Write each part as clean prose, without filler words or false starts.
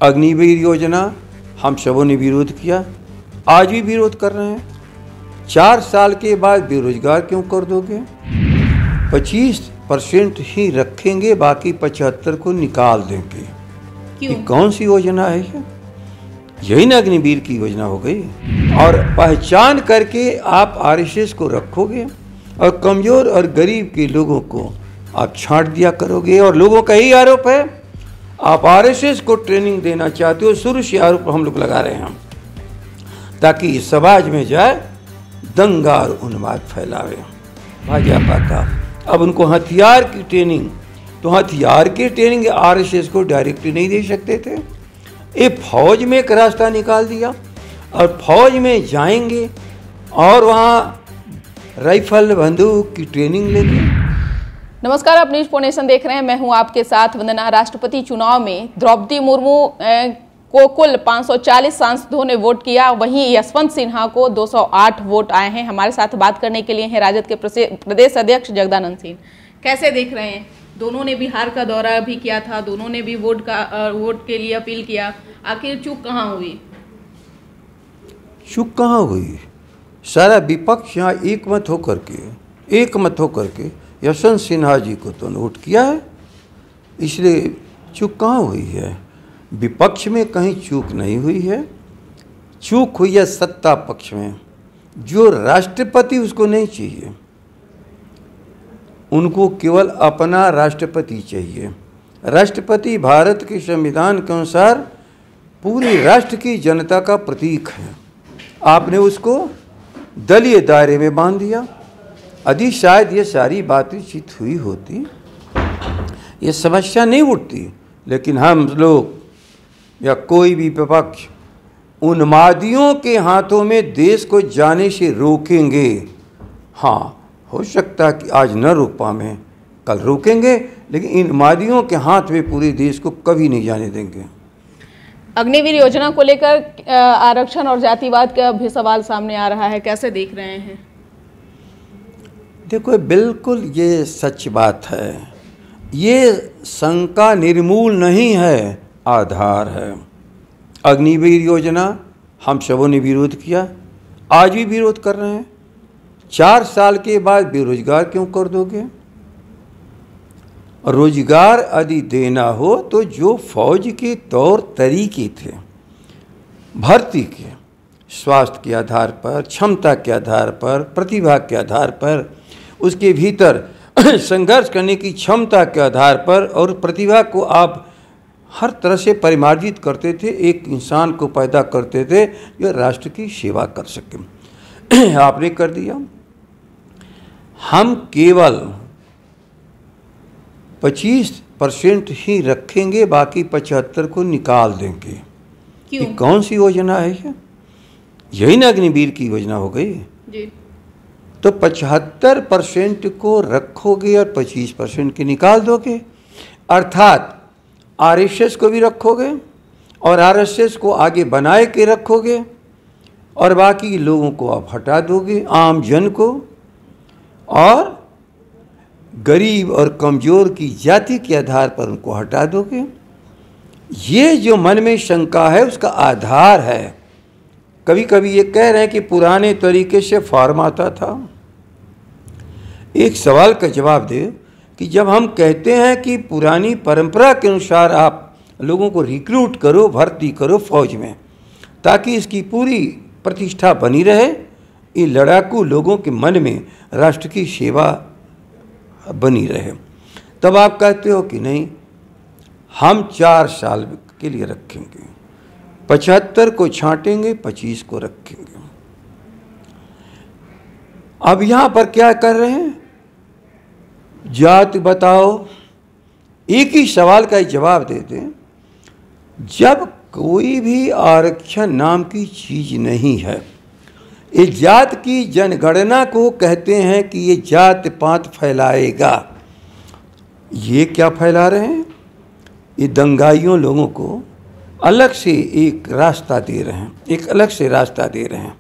अग्निवीर योजना हम सबों ने विरोध किया, आज भी विरोध कर रहे हैं। 4 साल के बाद बेरोजगार क्यों कर दोगे? 25% ही रखेंगे, बाकी 75 को निकाल देंगे। ये कौन सी योजना है ये? यही ना अग्निवीर की योजना हो गई। और पहचान करके आप आरएसएस को रखोगे और कमजोर और गरीब के लोगों को आप छांट दिया करोगे। और लोगों का ही आरोप है आप आरएसएस को ट्रेनिंग देना चाहते हो। शुरू से आरोप हम लोग लगा रहे हैं ताकि समाज में जाए दंगा और उन्माद फैलावे भाजपा का। अब उनको हथियार की ट्रेनिंग, तो हथियार की ट्रेनिंग आरएसएस को डायरेक्ट नहीं दे सकते थे। ये फौज में एक रास्ता निकाल दिया और फौज में जाएंगे और वहाँ राइफल बंदूक की ट्रेनिंग लेंगे। नमस्कार, आप न्यूज नेशन देख रहे हैं। मैं हूं आपके साथ वंदना। राष्ट्रपति चुनाव में द्रौपदी मुर्मू को कुल 540 सांसदों ने वोट किया, वहीं यशवंत सिन्हा को 208 वोट आए हैं। हमारे साथ बात करने के लिए हैं राजद के प्रदेश अध्यक्ष जगदानंद सिंह। कैसे देख रहे हैं? दोनों ने बिहार का दौरा भी किया था, दोनों ने भी वोट के लिए अपील किया। आखिर चूक कहाँ हुई? चूक कहाँ हुई? सारा विपक्ष यहाँ एक मत होकर के यशवंत सिन्हा जी को तो नोट किया है, इसलिए चूक कहाँ हुई है? विपक्ष में कहीं चूक नहीं हुई है। चूक हुई है सत्ता पक्ष में। जो राष्ट्रपति उसको नहीं चाहिए, उनको केवल अपना राष्ट्रपति चाहिए। राष्ट्रपति भारत के संविधान के अनुसार पूरे राष्ट्र की जनता का प्रतीक है। आपने उसको दलीय दायरे में बांध दिया। यदि शायद ये सारी बातचीत हुई होती, ये समस्या नहीं उठती। लेकिन हम लोग या कोई भी विपक्ष उन्मादियों के हाथों में देश को जाने से रोकेंगे। हाँ, हो सकता है कि आज न रोक पाएं, कल रोकेंगे, लेकिन इन उन्मादियों के हाथ में पूरे देश को कभी नहीं जाने देंगे। अग्निवीर योजना को लेकर आरक्षण और जातिवाद का भी सवाल सामने आ रहा है, कैसे देख रहे हैं? देखो, बिल्कुल ये सच बात है। ये शंका निर्मूल नहीं है, आधार है। अग्निवीर योजना हम सबों ने विरोध किया, आज भी विरोध कर रहे हैं। 4 साल के बाद बेरोजगार क्यों कर दोगे? रोजगार यदि देना हो तो जो फौज के तौर तरीके थे भर्ती के, स्वास्थ्य के आधार पर, क्षमता के आधार पर, प्रतिभा के आधार पर, उसके भीतर संघर्ष करने की क्षमता के आधार पर और प्रतिभा को आप हर तरह से परिमार्जित करते थे, एक इंसान को पैदा करते थे जो राष्ट्र की सेवा कर सके। आपने कर दिया। हम केवल 25% ही रखेंगे, बाकी 75 को निकाल देंगे। क्यों? ये कौन सी योजना है ये? यही ना अग्निवीर की योजना हो गई जी। तो 75% को रखोगे और 25% के निकाल दोगे, अर्थात आरएसएस को भी रखोगे और आरएसएस को आगे बनाए के रखोगे और बाकी लोगों को आप हटा दोगे, आम जन को और गरीब और कमज़ोर की जाति के आधार पर उनको हटा दोगे। ये जो मन में शंका है उसका आधार है। कभी कभी ये कह रहे हैं कि पुराने तरीके से फॉर्म आता था। एक सवाल का जवाब दे कि जब हम कहते हैं कि पुरानी परंपरा के अनुसार आप लोगों को रिक्रूट करो, भर्ती करो फौज में, ताकि इसकी पूरी प्रतिष्ठा बनी रहे, ये लड़ाकू लोगों के मन में राष्ट्र की सेवा बनी रहे, तब आप कहते हो कि नहीं, हम 4 साल के लिए रखेंगे, 75 को छांटेंगे, 25 को रखेंगे। अब यहाँ पर क्या कर रहे हैं? जात बताओ। एक ही सवाल का जवाब देते हैं। जब कोई भी आरक्षण नाम की चीज नहीं है, ये जात की जनगणना को कहते हैं कि ये जात पात फैलाएगा। ये क्या फैला रहे हैं? ये दंगाइयों लोगों को अलग से एक रास्ता दे रहे हैं, एक अलग से रास्ता दे रहे हैं।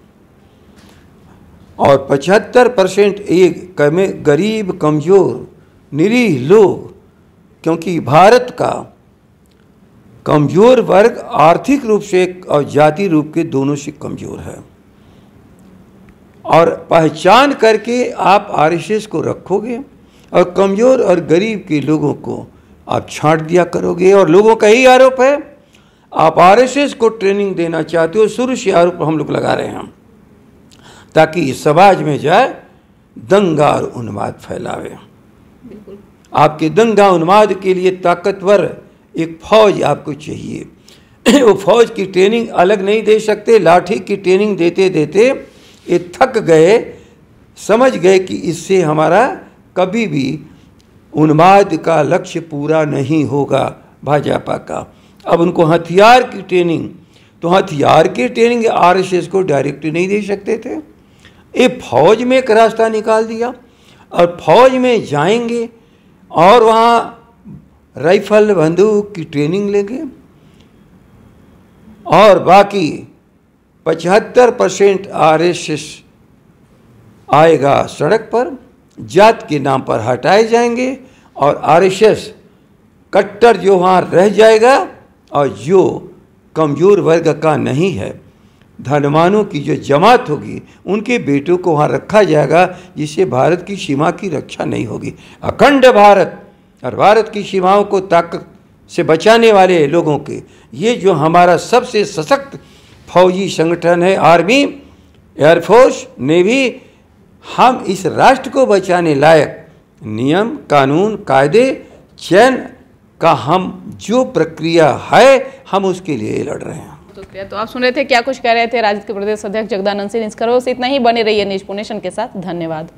और 75% एक गरीब, कमज़ोर, निरीह लोग, क्योंकि भारत का कमज़ोर वर्ग आर्थिक रूप से और जाति रूप के दोनों से कमज़ोर है, और पहचान करके आप आरएसएस को रखोगे और कमज़ोर और गरीब के लोगों को आप छांट दिया करोगे। और लोगों का यही आरोप है, आप आरएसएस को ट्रेनिंग देना चाहते हो। शुरू से आरोप हम लोग लगा रहे हैं ताकि समाज में जाए दंगा और उन्माद फैलावे। आपके दंगा उन्माद के लिए ताकतवर एक फौज आपको चाहिए। वो फौज की ट्रेनिंग अलग नहीं दे सकते, लाठी की ट्रेनिंग देते देते ये थक गए, समझ गए कि इससे हमारा कभी भी उन्माद का लक्ष्य पूरा नहीं होगा भाजपा का। अब उनको हथियार की ट्रेनिंग, तो हथियार की ट्रेनिंग आरएसएस को डायरेक्ट नहीं दे सकते थे, ये फौज में एक रास्ता निकाल दिया। और फौज में जाएंगे और वहाँ राइफल बंदूक की ट्रेनिंग लेंगे, और बाकी 75% आरएसएस आएगा सड़क पर, जात के नाम पर हटाए जाएंगे, और आरएसएस कट्टर जो वहाँ रह जाएगा, और जो कमज़ोर वर्ग का नहीं है, धनवानों की जो जमात होगी, उनके बेटों को वहाँ रखा जाएगा, जिससे भारत की सीमा की रक्षा नहीं होगी। अखंड भारत और भारत की सीमाओं को ताकत से बचाने वाले लोगों के, ये जो हमारा सबसे सशक्त फौजी संगठन है, आर्मी, एयरफोर्स, नेवी, हम इस राष्ट्र को बचाने लायक नियम, कानून, कायदे, चयन का हम जो प्रक्रिया है, हम उसके लिए लड़ रहे हैं। तो आप सुन रहे थे क्या कुछ कह रहे थे राजद के प्रदेश अध्यक्ष जगदानंद सिंह। इस खबरों से इतना ही, बने रहिए न्यूज़ पुणे नेशन के साथ। धन्यवाद।